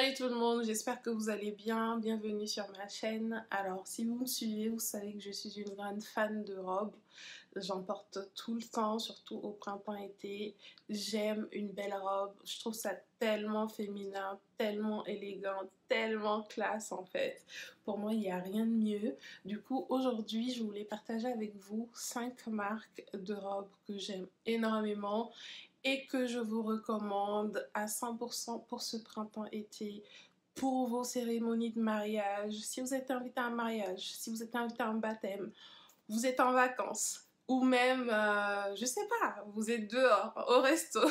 Salut tout le monde, j'espère que vous allez bien, bienvenue sur ma chaîne. Alors si vous me suivez, vous savez que je suis une grande fan de robes. J'en porte tout le temps, surtout au printemps-été. J'aime une belle robe, je trouve ça tellement féminin, tellement élégant, tellement classe en fait. Pour moi, il n'y a rien de mieux. Du coup, aujourd'hui, je voulais partager avec vous 5 marques de robes que j'aime énormément et que je vous recommande à 100% pour ce printemps-été, pour vos cérémonies de mariage, si vous êtes invité à un mariage, si vous êtes invité à un baptême, vous êtes en vacances, ou même, je sais pas, vous êtes dehors, au resto.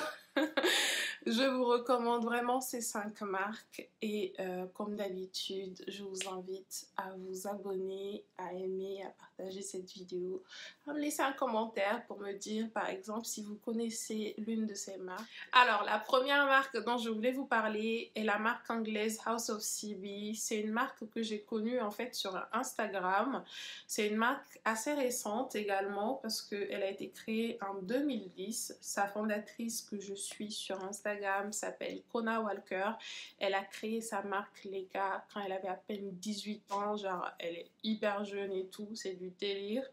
Je vous recommande vraiment ces 5 marques et comme d'habitude, je vous invite à vous abonner, à aimer, à partager cette vidéo, à me laisser un commentaire pour me dire par exemple si vous connaissez l'une de ces marques. Alors la première marque dont je voulais vous parler est la marque anglaise House of CB. C'est une marque que j'ai connue en fait sur Instagram. C'est une marque assez récente également parce qu'elle a été créée en 2010. Sa fondatrice que je suis sur Instagram s'appelle Kona Walker. Elle a créé sa marque les gars quand elle avait à peine 18 ans, genre elle est hyper jeune et tout, c'est du délire.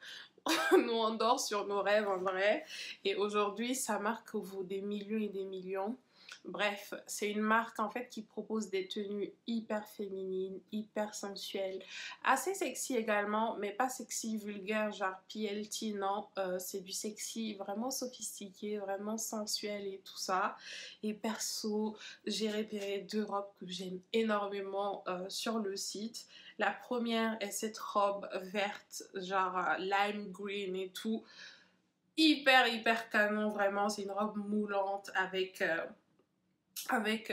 Nous on dort sur nos rêves en vrai et aujourd'hui sa marque vaut des millions et des millions. Bref, c'est une marque en fait qui propose des tenues hyper féminines, hyper sensuelles, assez sexy également, mais pas sexy vulgaire genre PLT, non, c'est du sexy vraiment sophistiqué, vraiment sensuel et tout ça. Et perso, j'ai repéré 2 robes que j'aime énormément sur le site. La première est cette robe verte, genre lime green et tout, hyper canon, vraiment, c'est une robe moulante avec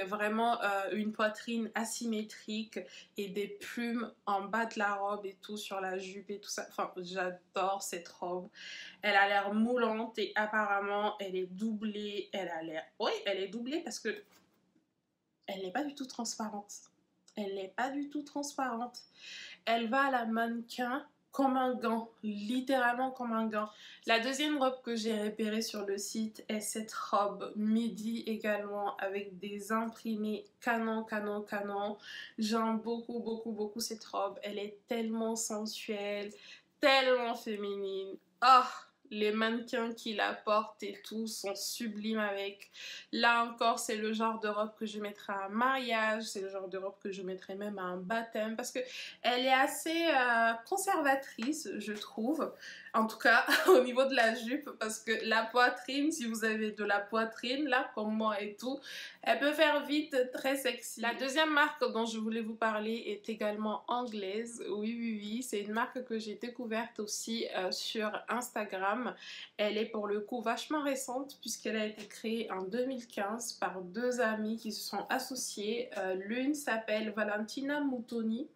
vraiment une poitrine asymétrique et des plumes en bas de la robe et tout sur la jupe et tout ça. Enfin, j'adore cette robe. Elle a l'air moulante et apparemment elle est doublée. Elle a l'air... Oui, elle est doublée parce que elle n'est pas du tout transparente. Elle n'est pas du tout transparente. Elle va à la mannequin comme un gant, littéralement comme un gant. La deuxième robe que j'ai repérée sur le site est cette robe midi également avec des imprimés canon. J'aime beaucoup cette robe. Elle est tellement sensuelle, tellement féminine. Oh, les mannequins qui la portent et tout sont sublimes avec. Là encore, c'est le genre de robe que je mettrai à un mariage, c'est le genre de robe que je mettrai même à un baptême parce que elle est assez conservatrice, je trouve. En tout cas, au niveau de la jupe, parce que la poitrine, si vous avez de la poitrine, là, comme moi et tout, elle peut faire vite très sexy. La deuxième marque dont je voulais vous parler est également anglaise. Oui, c'est une marque que j'ai découverte aussi sur Instagram. Elle est pour le coup vachement récente puisqu'elle a été créée en 2015 par 2 amies qui se sont associées. L'une s'appelle Valentina Mutoni.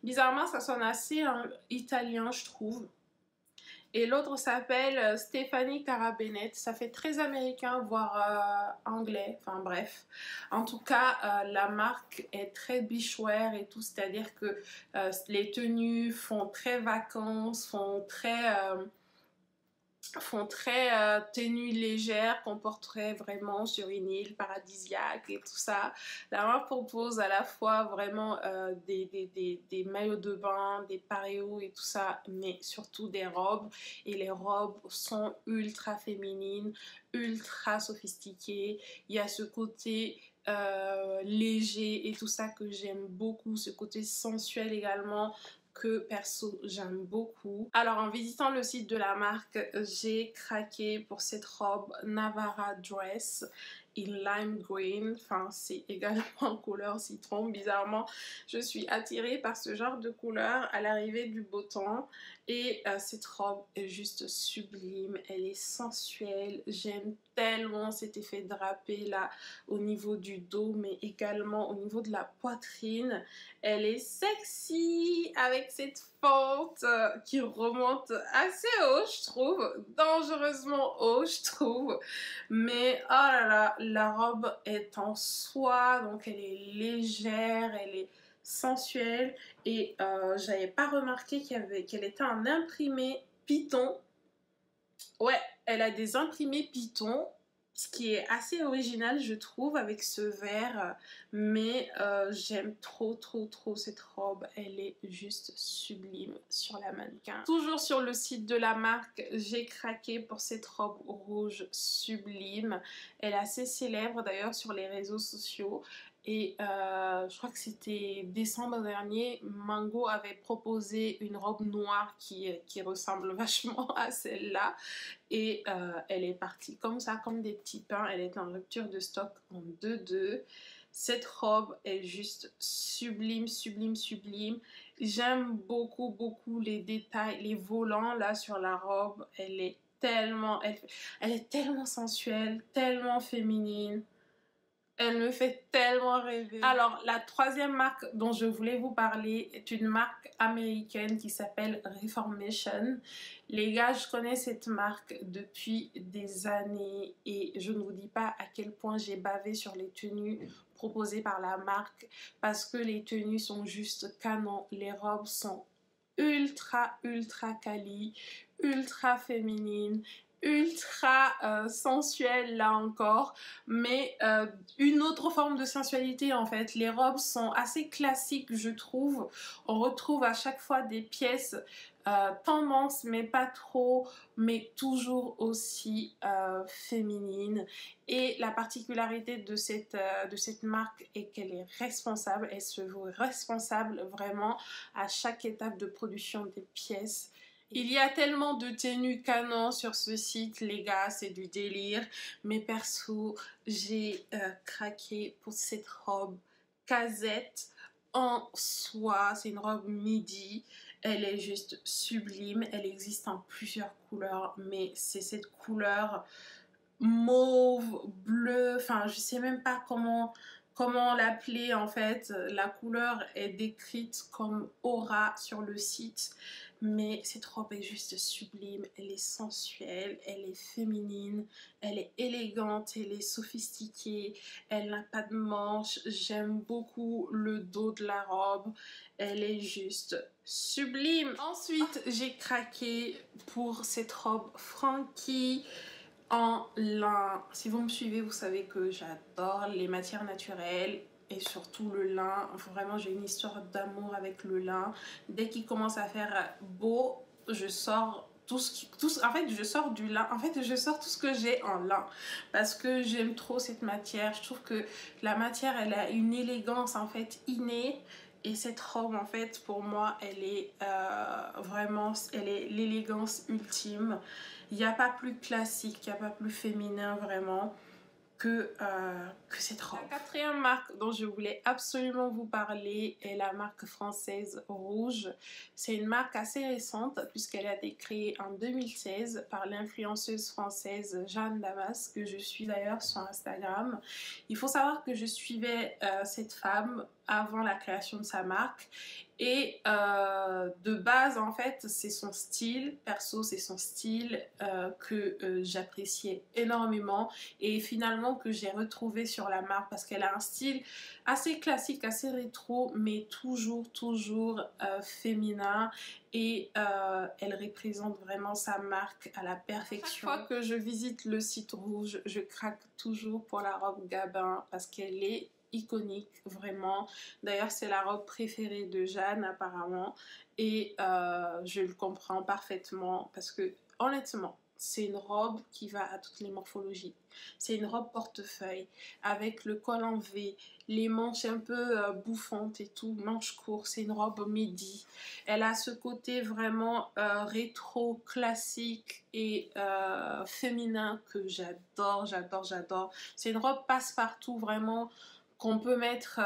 Bizarrement, ça sonne assez italien, je trouve. Et l'autre s'appelle Stephanie Cara-Bennett. Ça fait très américain, voire anglais. Enfin bref. En tout cas, la marque est très beachwear et tout. C'est-à-dire que les tenues font très vacances, font très tenue légère qu'on porterait vraiment sur une île paradisiaque et tout ça. La marque propose à la fois vraiment des maillots de bain, des paréos et tout ça, mais surtout des robes. Et les robes sont ultra féminines, ultra sophistiquées. Il y a ce côté léger et tout ça que j'aime beaucoup, ce côté sensuel également que perso j'aime beaucoup. Alors en visitant le site de la marque, j'ai craqué pour cette robe Navara Dress in lime green, enfin c'est également en couleur citron. Bizarrement je suis attirée par ce genre de couleur à l'arrivée du beau temps et cette robe est juste sublime, elle est sensuelle, j'aime tellement cet effet drapé là au niveau du dos mais également au niveau de la poitrine. Elle est sexy avec cette fente qui remonte assez haut, je trouve, dangereusement haut, je trouve. Mais oh là là, la robe est en soie, donc elle est légère, elle est sensuelle et j'avais pas remarqué qu'elle était en imprimé Python. Ouais, elle a des imprimés Python ce qui est assez original je trouve avec ce vert, mais j'aime trop cette robe, elle est juste sublime sur la mannequin. Toujours sur le site de la marque, j'ai craqué pour cette robe rouge sublime, elle est assez célèbre d'ailleurs sur les réseaux sociaux. Et je crois que c'était décembre dernier, Mango avait proposé une robe noire qui ressemble vachement à celle-là. Et elle est partie comme ça, comme des petits pains. Elle est en rupture de stock en 2-2. Cette robe est juste sublime, sublime, sublime. J'aime beaucoup les détails, les volants là sur la robe. Elle est tellement sensuelle, tellement féminine. Elle me fait tellement rêver. Alors, la troisième marque dont je voulais vous parler est une marque américaine qui s'appelle Reformation. Les gars, je connais cette marque depuis des années et je ne vous dis pas à quel point j'ai bavé sur les tenues proposées par la marque parce que les tenues sont juste canon. Les robes sont ultra quali, ultra féminines, ultra sensuelle là encore, mais une autre forme de sensualité en fait. Les robes sont assez classiques je trouve, on retrouve à chaque fois des pièces tendance mais pas trop, mais toujours aussi féminine. Et la particularité de cette marque est qu'elle est responsable, elle se veut responsable vraiment à chaque étape de production des pièces. Il y a tellement de tenues canon sur ce site, les gars, c'est du délire. Mais perso, j'ai craqué pour cette robe casette en soie. C'est une robe midi. Elle est juste sublime. Elle existe en plusieurs couleurs, mais c'est cette couleur mauve, bleu, enfin je sais même pas comment l'appeler en fait. La couleur est décrite comme aura sur le site, mais cette robe est juste sublime, elle est sensuelle, elle est féminine, elle est élégante, elle est sophistiquée, elle n'a pas de manches. J'aime beaucoup le dos de la robe, elle est juste sublime. Ensuite j'ai craqué pour cette robe Frankie en lin. Si vous me suivez, vous savez que j'adore les matières naturelles et surtout le lin. Vraiment, j'ai une histoire d'amour avec le lin. Dès qu'il commence à faire beau, je sors en fait je sors du lin, en fait je sors tout ce que j'ai en lin parce que j'aime trop cette matière. Je trouve que la matière elle a une élégance en fait innée. Et cette robe en fait pour moi elle est vraiment, elle est l'élégance ultime. Il n'y a pas plus classique, il n'y a pas plus féminin vraiment que cette robe. La quatrième marque dont je voulais absolument vous parler est la marque française Rouge. C'est une marque assez récente puisqu'elle a été créée en 2016 par l'influenceuse française Jeanne Damas, que je suis d'ailleurs sur Instagram. Il faut savoir que je suivais cette femme avant la création de sa marque et de base en fait c'est son style, perso c'est son style que j'appréciais énormément et finalement que j'ai retrouvé sur la marque parce qu'elle a un style assez classique, assez rétro mais toujours féminin et elle représente vraiment sa marque à la perfection. Chaque fois que je visite le site Rouge, je craque toujours pour la robe Gabin parce qu'elle est iconique vraiment. D'ailleurs c'est la robe préférée de Jeanne apparemment et je le comprends parfaitement parce que honnêtement c'est une robe qui va à toutes les morphologies. C'est une robe portefeuille avec le col en V, les manches un peu bouffantes et tout, manches courtes. C'est une robe midi. Elle a ce côté vraiment rétro, classique et féminin que j'adore. C'est une robe passe-partout vraiment qu'on peut mettre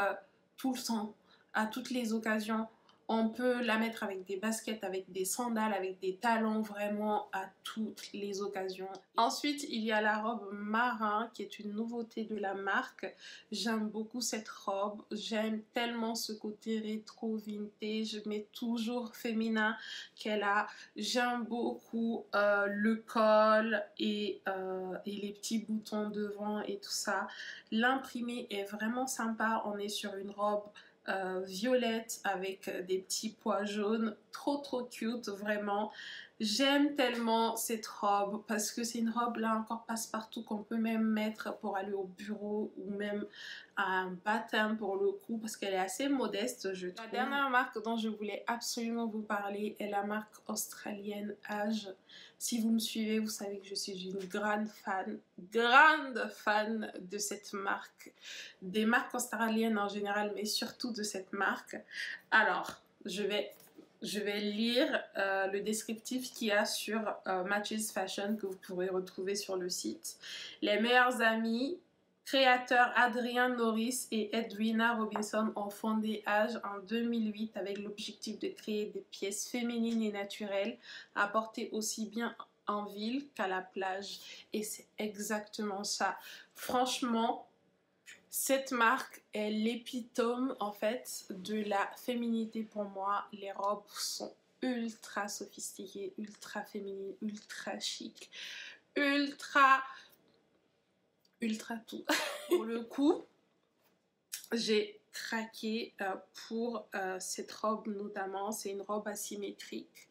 tout le temps, à toutes les occasions. On peut la mettre avec des baskets, avec des sandales, avec des talons, vraiment à toutes les occasions. Ensuite, il y a la robe marin qui est une nouveauté de la marque. J'aime beaucoup cette robe. J'aime tellement ce côté rétro vintage, mais toujours féminin qu'elle a. J'aime beaucoup le col et les petits boutons devant et tout ça. L'imprimé est vraiment sympa. On est sur une robe violette avec des petits pois jaunes, trop cute vraiment. J'aime tellement cette robe parce que c'est une robe là encore passe-partout qu'on peut même mettre pour aller au bureau ou même à un baptême pour le coup parce qu'elle est assez modeste je trouve. La dernière marque dont je voulais absolument vous parler est la marque australienne Age. Si vous me suivez, vous savez que je suis une grande fan de cette marque, des marques australiennes en général mais surtout de cette marque. Alors, je vais lire le descriptif qu'il y a sur Matches Fashion que vous pourrez retrouver sur le site. Les meilleurs amis, créateurs Adrian Norris et Edwina Robinson ont fondé Age en 2008 avec l'objectif de créer des pièces féminines et naturelles à porter aussi bien en ville qu'à la plage. Et c'est exactement ça. Franchement, cette marque est l'épitome en fait de la féminité pour moi. Les robes sont ultra sophistiquées, ultra féminines, ultra chic, ultra tout. Pour le coup, j'ai craqué pour cette robe notamment. C'est une robe asymétrique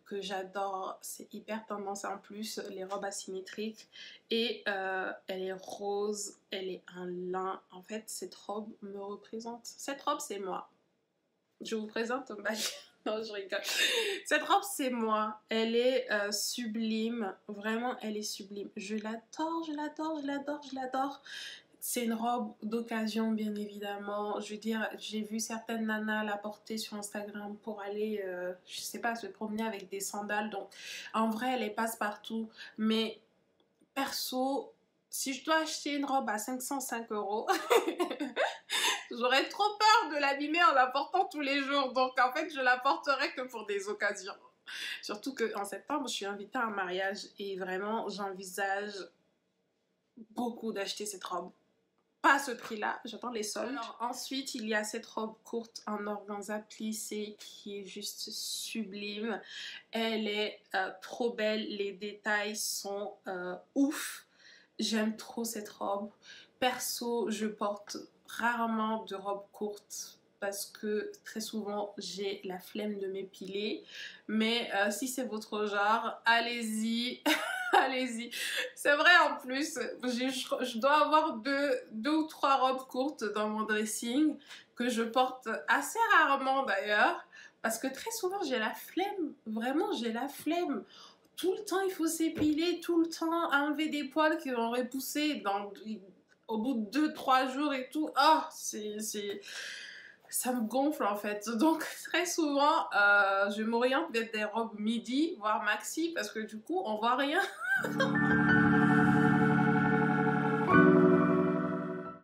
que j'adore, c'est hyper tendance en plus les robes asymétriques et elle est rose, elle est un lin, en fait cette robe me représente, cette robe c'est moi, je vous présente un bail. Non je rigole, cette robe c'est moi, elle est sublime, vraiment elle est sublime, je l'adore, je l'adore, je l'adore, je l'adore. C'est une robe d'occasion bien évidemment, je veux dire j'ai vu certaines nanas la porter sur Instagram pour aller, je sais pas, se promener avec des sandales, donc en vrai elle est passe-partout, mais perso, si je dois acheter une robe à 505 €, j'aurais trop peur de l'abîmer en la portant tous les jours, donc en fait je la porterai que pour des occasions. Surtout qu'en septembre je suis invitée à un mariage et vraiment j'envisage beaucoup d'acheter cette robe. Pas à ce prix-là, j'attends les soldes. Alors, ensuite, il y a cette robe courte en organza plissé qui est juste sublime. Elle est trop belle, les détails sont ouf. J'aime trop cette robe. Perso, je porte rarement de robe courte parce que très souvent j'ai la flemme de m'épiler. Mais si c'est votre genre, allez-y. Allez-y, c'est vrai en plus, je dois avoir deux ou trois robes courtes dans mon dressing que je porte assez rarement d'ailleurs parce que très souvent j'ai la flemme, vraiment j'ai la flemme. Tout le temps il faut s'épiler, tout le temps enlever des poils qui vont repousser au bout de 2-3 jours et tout. Oh, ça me gonfle en fait, donc très souvent je m'oriente vers des robes midi voire maxi parce que du coup on voit rien.